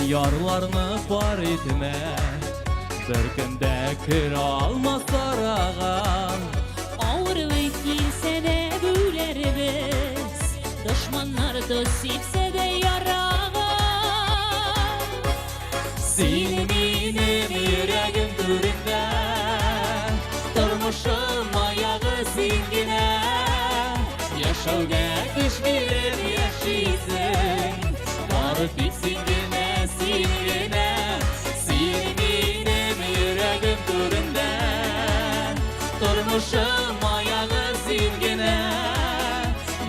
Yarlarını par etme, bir günde kira almaz sarağan. Ağırlık giyse de gülerimiz, düşmanlar da sipse de yarağa. Senin benim yüreğim türünde, durmuşum ayağı zingine. Yaşavga kış verip yaşaysın, varıp zingine, zingine. Senin benim yüreğim türünde, durmuşum ayağı zingine.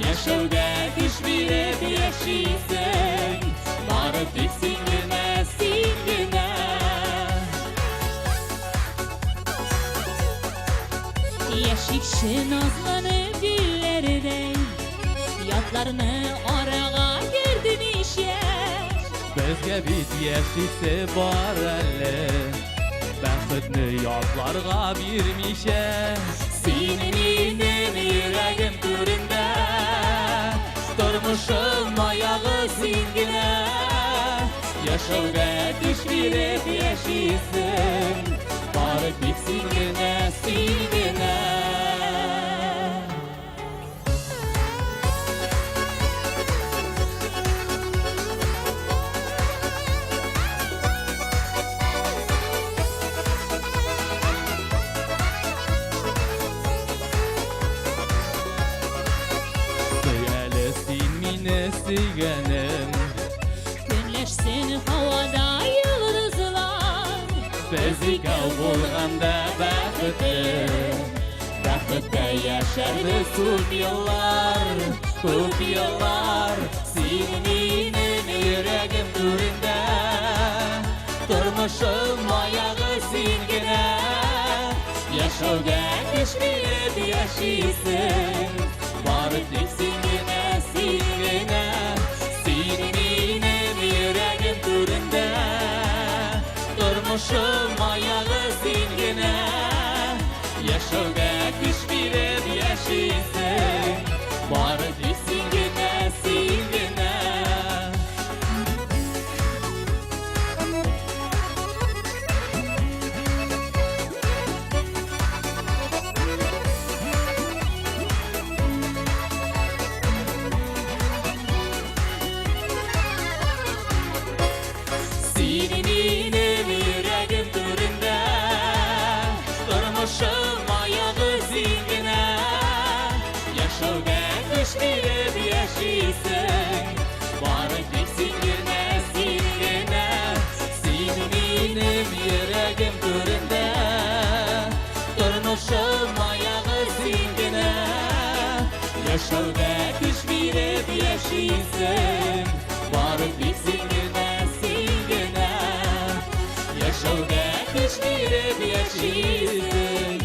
Yaşavga kış verip yaşaysın, varıp zingine, zingine. Yeşikşi nazlanıp güllerden, yatlarını arağa girdimişler. Bizge bit yaşaysa bar elle, bəxtini yadlarga birmişe. Senin benim yüreğim türünde, durmuşum ayağı zingine. Yaşavga düş verip yaşaysın, barıp bit zingine, zingine. Sigenim, Günleşsin havada yıldızlar. bizi kavurganda bəxtdə yaşardı көп yıllar, көп yıllar. Senin benim yüreğim türünde, durmuşum ayağı zingine. Yaşavga kış verip yaşaysın, varıp zingine, zingine. Senin benim yüreğim türünde, durmuşum ayağı zingine. Yaşavga kış verip yaşaysın, varıp zingine, zingine. Senin benim yüreğim türünde, durmuşum ayağı zingine. Yaşavga kış verip yaşaysın, varıp zingine, zingine. Senin benim yüreğim türünde, durmuşum ayağı zingine. Yaşavga kış verip yaşaysın, varıp zingine, zingine. Yaşavga kış verip yaşaysın.